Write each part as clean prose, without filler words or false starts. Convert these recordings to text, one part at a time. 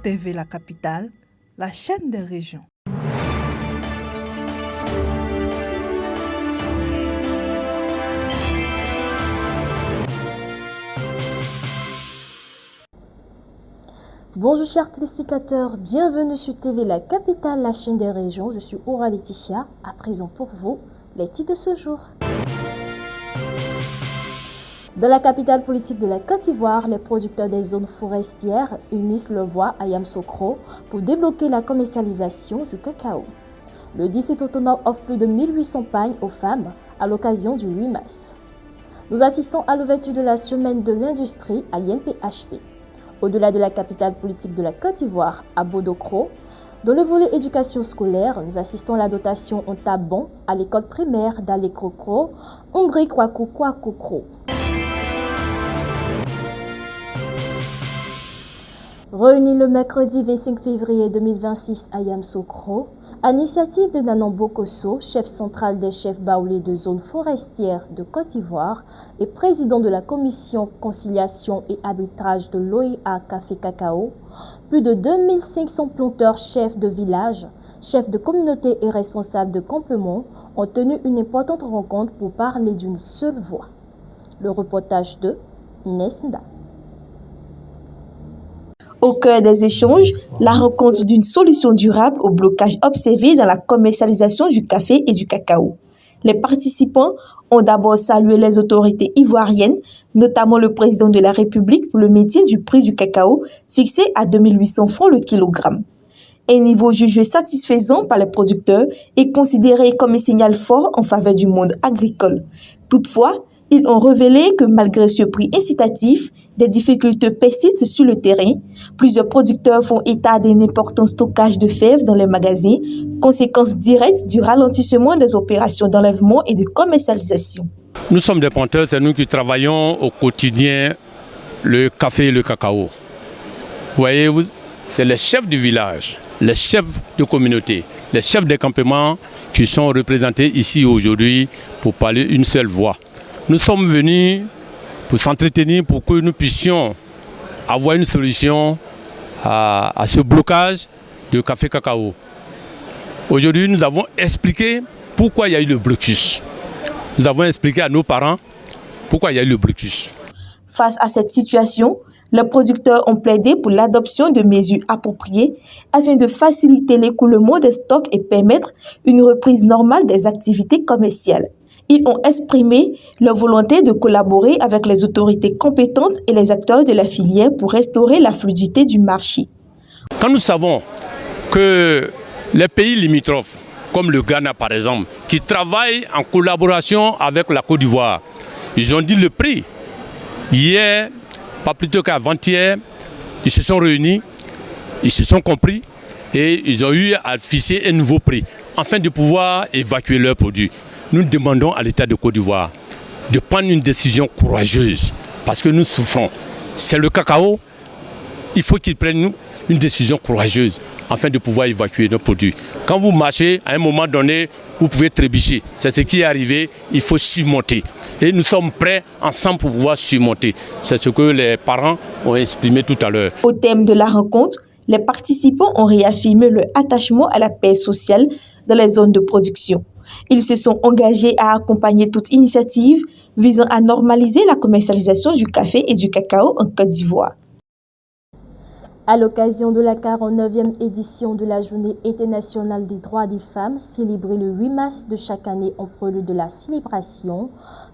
TV La Capitale, la chaîne des régions. Bonjour chers téléspectateurs, bienvenue sur TV La Capitale, la chaîne des régions. Je suis Aura Laetitia. À présent pour vous, les titres de ce jour. Dans la capitale politique de la Côte d'Ivoire, les producteurs des zones forestières unissent leur voix à Yamoussoukro pour débloquer la commercialisation du cacao. Le district autonome offre plus de 1800 pagnes aux femmes à l'occasion du 8 mars. Nous assistons à l'ouverture de la semaine de l'industrie à l'INPHP. Au-delà de la capitale politique de la Côte d'Ivoire, à Bodokro, dans le volet éducation scolaire, nous assistons à la dotation en tabon à l'école primaire d'Alekrokro, Hongri Kwaku. Réunis le mercredi 25 février 2026 à Yamoussoukro, à l'initiative de Nanon Bokosso, chef central des chefs baoulés de zone forestière de Côte d'Ivoire et président de la commission conciliation et arbitrage de l'OIA Café Cacao, plus de 2500 planteurs chefs de village, chefs de communauté et responsables de campement ont tenu une importante rencontre pour parler d'une seule voix. Le reportage de Nesnda. Au cœur des échanges, la rencontre d'une solution durable au blocage observé dans la commercialisation du café et du cacao. Les participants ont d'abord salué les autorités ivoiriennes, notamment le président de la République pour le maintien du prix du cacao fixé à 2800 francs le kilogramme. Un niveau jugé satisfaisant par les producteurs et considéré comme un signal fort en faveur du monde agricole. Toutefois, ils ont révélé que malgré ce prix incitatif, des difficultés persistent sur le terrain. Plusieurs producteurs font état d'un important stockage de fèves dans les magasins, conséquence directe du ralentissement des opérations d'enlèvement et de commercialisation. Nous sommes des planteurs, c'est nous qui travaillons au quotidien le café et le cacao. Voyez-vous, c'est les chefs du village, les chefs de communauté, les chefs des campements qui sont représentés ici aujourd'hui pour parler une seule voix. Nous sommes venus pour s'entretenir, pour que nous puissions avoir une solution à ce blocage de café-cacao. Aujourd'hui, nous avons expliqué pourquoi il y a eu le blocus. Nous avons expliqué à nos parents pourquoi il y a eu le blocus. Face à cette situation, les producteurs ont plaidé pour l'adoption de mesures appropriées afin de faciliter l'écoulement des stocks et permettre une reprise normale des activités commerciales. Ils ont exprimé leur volonté de collaborer avec les autorités compétentes et les acteurs de la filière pour restaurer la fluidité du marché. Quand nous savons que les pays limitrophes, comme le Ghana par exemple, qui travaillent en collaboration avec la Côte d'Ivoire, ils ont dit le prix. Hier, pas plus tôt qu'avant-hier, ils se sont réunis, ils se sont compris et ils ont eu à fixer un nouveau prix afin de pouvoir évacuer leurs produits. Nous demandons à l'État de Côte d'Ivoire de prendre une décision courageuse parce que nous souffrons. C'est le cacao, il faut qu'il prenne une décision courageuse afin de pouvoir évacuer nos produits. Quand vous marchez, à un moment donné, vous pouvez trébucher. C'est ce qui est arrivé, il faut surmonter. Et nous sommes prêts ensemble pour pouvoir surmonter. C'est ce que les parents ont exprimé tout à l'heure. Au thème de la rencontre, les participants ont réaffirmé leur attachement à la paix sociale dans les zones de production. Ils se sont engagés à accompagner toute initiative visant à normaliser la commercialisation du café et du cacao en Côte d'Ivoire. À l'occasion de la 49e édition de la Journée internationale des droits des femmes, célébrée le 8 mars de chaque année en prélude de la célébration,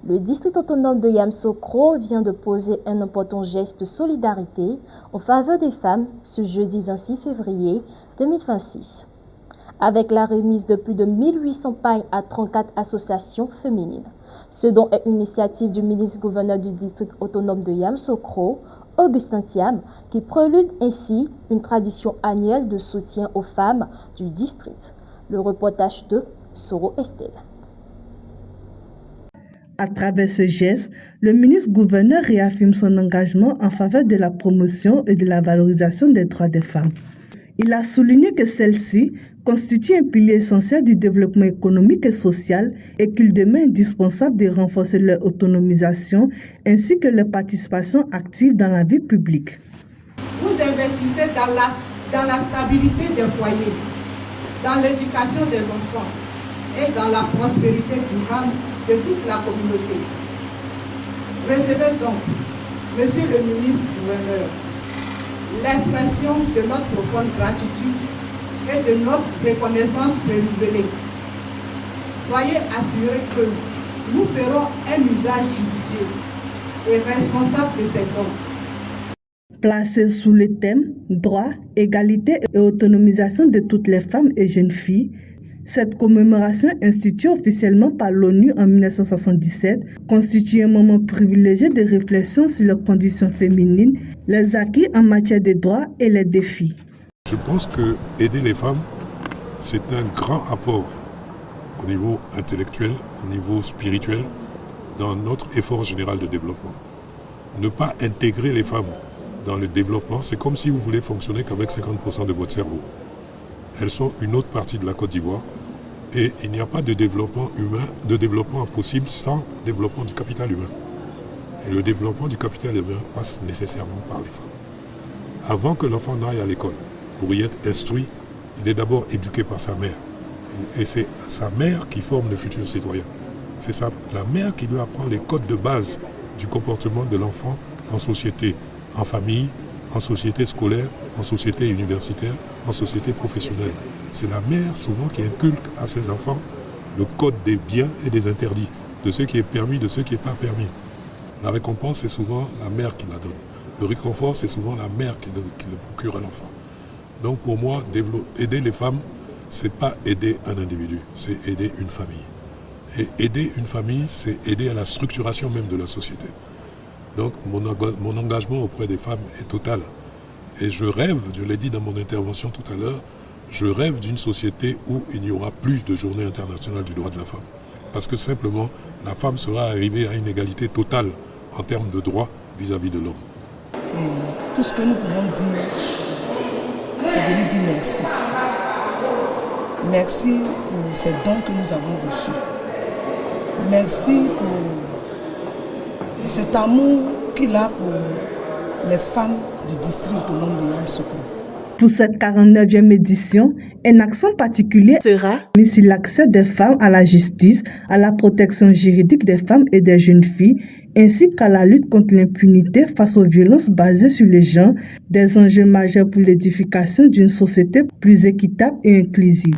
le district autonome de Yamoussoukro vient de poser un important geste de solidarité en faveur des femmes ce jeudi 26 février 2026. Avec la remise de plus de 1800 pagnes à 34 associations féminines. Ce dont est une initiative du ministre-gouverneur du district autonome de Yamoussoukro, Augustin Thiam, qui prélude ainsi une tradition annuelle de soutien aux femmes du district. Le reportage de Soro Estelle. À travers ce geste, le ministre-gouverneur réaffirme son engagement en faveur de la promotion et de la valorisation des droits des femmes. Il a souligné que celle-ci constitue un pilier essentiel du développement économique et social et qu'il demeure indispensable de renforcer leur autonomisation ainsi que leur participation active dans la vie publique. Vous investissez dans la dans la stabilité des foyers, dans l'éducation des enfants et dans la prospérité durable de toute la communauté. Recevez donc, Monsieur le ministre gouverneur, l'expression de notre profonde gratitude et de notre reconnaissance renouvelée. Soyez assurés que nous ferons un usage judicieux et responsable de ces dons. Placée sous le thème « Droit, égalité et autonomisation de toutes les femmes et jeunes filles », cette commémoration instituée officiellement par l'ONU en 1977 constitue un moment privilégié de réflexion sur les conditions féminines, les acquis en matière de droits et les défis. Je pense que aider les femmes, c'est un grand apport au niveau intellectuel, au niveau spirituel, dans notre effort général de développement. Ne pas intégrer les femmes dans le développement, c'est comme si vous voulez fonctionner qu'avec 50% de votre cerveau. Elles sont une autre partie de la Côte d'Ivoire et il n'y a pas de développement humain, de développement possible sans développement du capital humain. Et le développement du capital humain passe nécessairement par les femmes. Avant que l'enfant n'aille à l'école, pour y être instruit, il est d'abord éduqué par sa mère. Et c'est sa mère qui forme le futur citoyen. C'est la mère qui lui apprend les codes de base du comportement de l'enfant en société, en famille, en société scolaire, en société universitaire, en société professionnelle. C'est la mère souvent qui inculque à ses enfants le code des biens et des interdits, de ce qui est permis, de ce qui n'est pas permis. La récompense, c'est souvent la mère qui la donne. Le réconfort, c'est souvent la mère qui le procure à l'enfant. Donc pour moi, aider les femmes, c'est pas aider un individu, c'est aider une famille. Et aider une famille, c'est aider à la structuration même de la société. Donc mon engagement auprès des femmes est total. Et je rêve, je l'ai dit dans mon intervention tout à l'heure, je rêve d'une société où il n'y aura plus de journée internationale du droit de la femme. Parce que simplement, la femme sera arrivée à une égalité totale en termes de droits vis-à-vis de l'homme. Et tout ce que nous pouvons dire, c'est de lui dire merci. Merci pour ces dons que nous avons reçus. Merci pour cet amour qu'il a pour les femmes du district autonome de Yamoussoukro. Pour cette 49e édition, un accent particulier sera mis sur l'accès des femmes à la justice, à la protection juridique des femmes et des jeunes filles, ainsi qu'à la lutte contre l'impunité face aux violences basées sur les genres, des enjeux majeurs pour l'édification d'une société plus équitable et inclusive.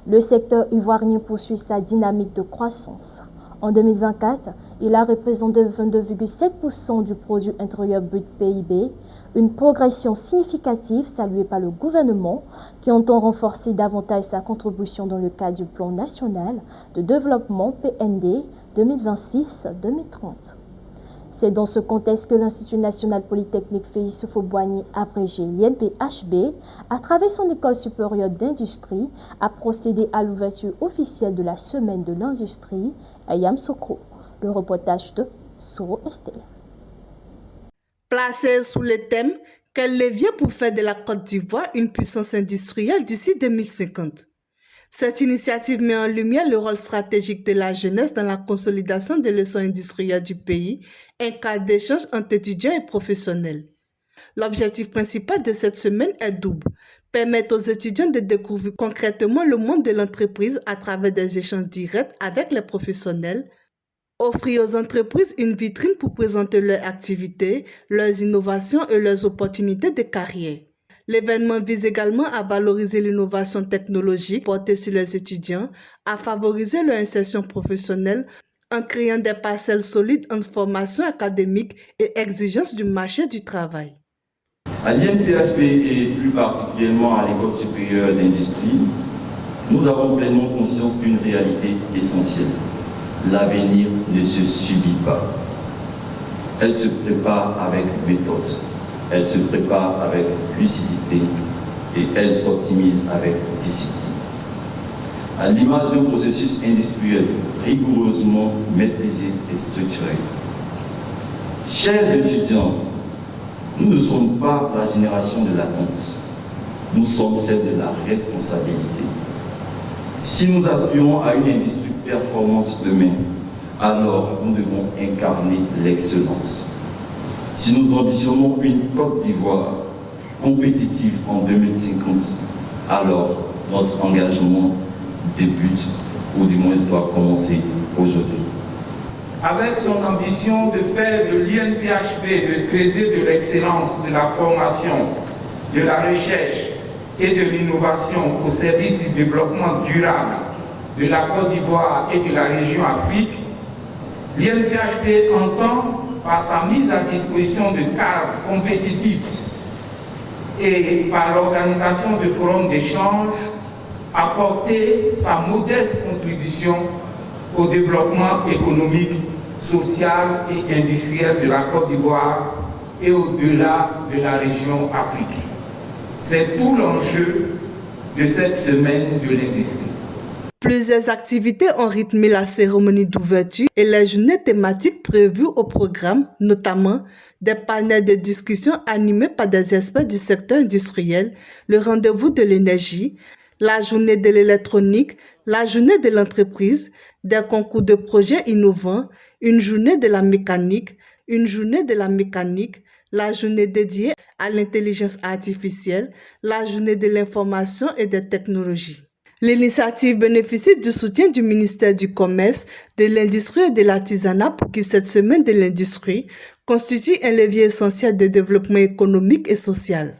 Le secteur ivoirien poursuit sa dynamique de croissance. En 2024, il a représenté 22,7% du produit intérieur brut PIB, une progression significative saluée par le gouvernement qui entend renforcer davantage sa contribution dans le cadre du plan national de développement PND 2026-2030. C'est dans ce contexte que l'Institut national polytechnique Félix Houphouët-Boigny, abrégé l'INPHB, à travers son école supérieure d'industrie, a procédé à l'ouverture officielle de la semaine de l'industrie à Yamoussoukro. Le reportage de Soro Estelle. Placé sous le thème « Quel levier pour faire de la Côte d'Ivoire une puissance industrielle d'ici 2050 ?» Cette initiative met en lumière le rôle stratégique de la jeunesse dans la consolidation des leçons industrielles du pays, un cadre d'échange entre étudiants et professionnels. L'objectif principal de cette semaine est double: permettre aux étudiants de découvrir concrètement le monde de l'entreprise à travers des échanges directs avec les professionnels, offrir aux entreprises une vitrine pour présenter leurs activités, leurs innovations et leurs opportunités de carrière. L'événement vise également à valoriser l'innovation technologique portée sur les étudiants, à favoriser leur insertion professionnelle en créant des parcelles solides entre formation académique et exigences du marché du travail. À l'INPHB et plus particulièrement à l'École supérieure d'industrie, nous avons pleinement conscience d'une réalité essentielle. L'avenir ne se subit pas. Elle se prépare avec méthode. Elle se prépare avec lucidité et elle s'optimise avec discipline. À l'image d'un processus industriel rigoureusement maîtrisé et structuré. Chers étudiants, nous ne sommes pas la génération de l'attente, nous sommes celle de la responsabilité. Si nous aspirons à une industrie performante demain, alors nous devons incarner l'excellence. Si nous ambitionnons une Côte d'Ivoire compétitive en 2050. Alors, notre engagement débute, ou du moins doit commencer aujourd'hui. Avec son ambition de faire de l'INPHB le trésor de l'excellence de la formation, de la recherche et de l'innovation au service du développement durable de la Côte d'Ivoire et de la région Afrique, l'INPHB entend, par sa mise à disposition de cadres compétitifs et par l'organisation de forums d'échange, apporter sa modeste contribution au développement économique, social et industriel de la Côte d'Ivoire et au-delà de la région Afrique. C'est tout l'enjeu de cette semaine de l'industrie. Plusieurs activités ont rythmé la cérémonie d'ouverture et les journées thématiques prévues au programme, notamment des panels de discussion animés par des experts du secteur industriel, le rendez-vous de l'énergie, la journée de l'électronique, la journée de l'entreprise, des concours de projets innovants, une journée de la mécanique, la journée dédiée à l'intelligence artificielle, la journée de l'information et des technologies. L'initiative bénéficie du soutien du ministère du Commerce, de l'Industrie et de l'Artisanat pour que cette semaine de l'industrie constitue un levier essentiel de développement économique et social.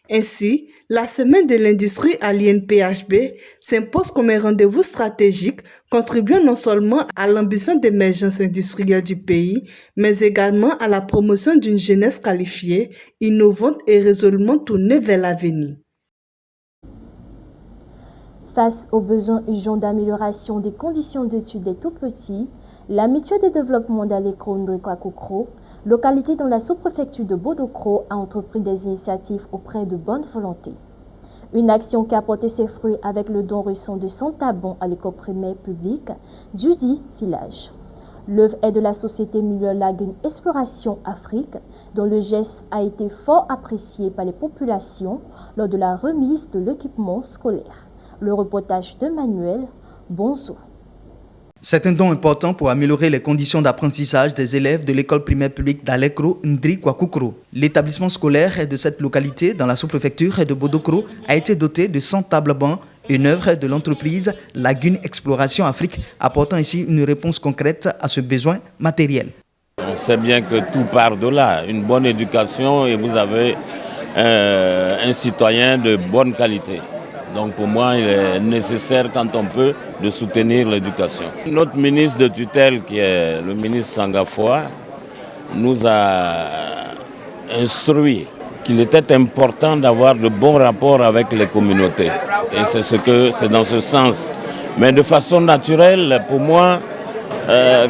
Ainsi, la semaine de l'industrie à l'INPHB s'impose comme un rendez-vous stratégique contribuant non seulement à l'ambition d'émergence industrielle du pays, mais également à la promotion d'une jeunesse qualifiée, innovante et résolument tournée vers l'avenir. Face aux besoins urgents d'amélioration des conditions d'études des tout-petits, la mutuelle de développement d'Alekro-Ndrikwa-Koukro, localité dans la sous-préfecture de Bodokro, a entrepris des initiatives auprès de bonne volonté. Une action qui a porté ses fruits avec le don récent de 100 tabons à l'école primaire publique d'Uzi Village. L'œuvre est de la société Muller Lagoon Exploration Afrique, dont le geste a été fort apprécié par les populations lors de la remise de l'équipement scolaire. Le reportage de Manuel Bonzo. C'est un don important pour améliorer les conditions d'apprentissage des élèves de l'école primaire publique d'Alekro-Ndrikwa-Koukro. L'établissement scolaire de cette localité, dans la sous-préfecture de Bodokro, a été doté de 100 tables bancs, une œuvre de l'entreprise Lagoon Exploration Afrique, apportant ici une réponse concrète à ce besoin matériel. On sait bien que tout part de là, une bonne éducation et vous avez un citoyen de bonne qualité. Donc pour moi, il est nécessaire, quand on peut, de soutenir l'éducation. Notre ministre de tutelle, qui est le ministre Sangafoa, nous a instruit qu'il était important d'avoir de bons rapports avec les communautés. Et c'est dans ce sens. Mais de façon naturelle, pour moi,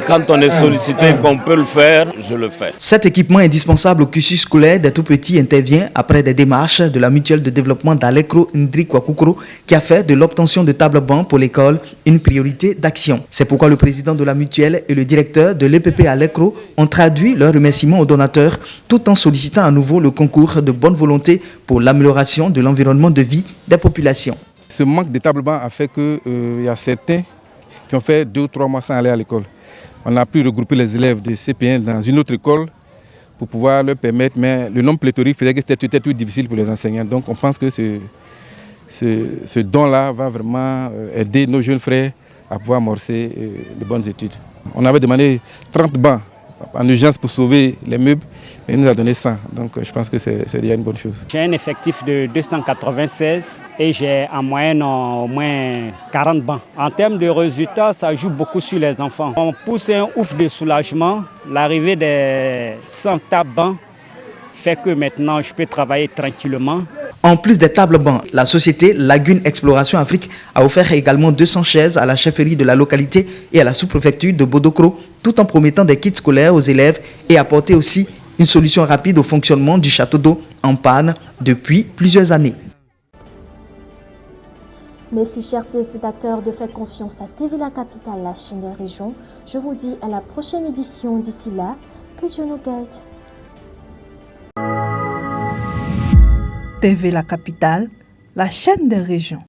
quand on est sollicité qu'on peut le faire, je le fais. Cet équipement indispensable au cursus scolaire des tout-petits intervient après des démarches de la mutuelle de développement d'Alekro-Ndrikwa-Koukro qui a fait de l'obtention de tables bancs pour l'école une priorité d'action. C'est pourquoi le président de la mutuelle et le directeur de l'EPP Alekro ont traduit leurs remerciements aux donateurs tout en sollicitant à nouveau le concours de bonne volonté pour l'amélioration de l'environnement de vie des populations. Ce manque de tables bancs a fait qu'il y a certains qui ont fait 2 ou 3 mois sans aller à l'école. On a pu regrouper les élèves de CP1 dans une autre école pour pouvoir leur permettre, mais le nombre pléthorique faisait que c'était tout difficile pour les enseignants. Donc on pense que ce don-là va vraiment aider nos jeunes frères à pouvoir amorcer de bonnes études. On avait demandé 30 bancs en urgence pour sauver les meubles, mais il nous a donné 100. Donc je pense que c'est déjà une bonne chose. J'ai un effectif de 296 et j'ai en moyenne au moins 40 bancs. En termes de résultats, ça joue beaucoup sur les enfants. On pousse un ouf de soulagement. L'arrivée des 100 tables bancs fait que maintenant je peux travailler tranquillement. En plus des tables bancs, la société Lagoon Exploration Afrique a offert également 200 chaises à la chefferie de la localité et à la sous-préfecture de Bodokro, tout en promettant des kits scolaires aux élèves et apporter aussi une solution rapide au fonctionnement du château d'eau en panne depuis plusieurs années. Merci chers téléspectateurs de faire confiance à TV La Capitale, la chaîne des régions. Je vous dis à la prochaine édition. D'ici là, que Dieu nous guide. TV La Capitale, la chaîne des régions.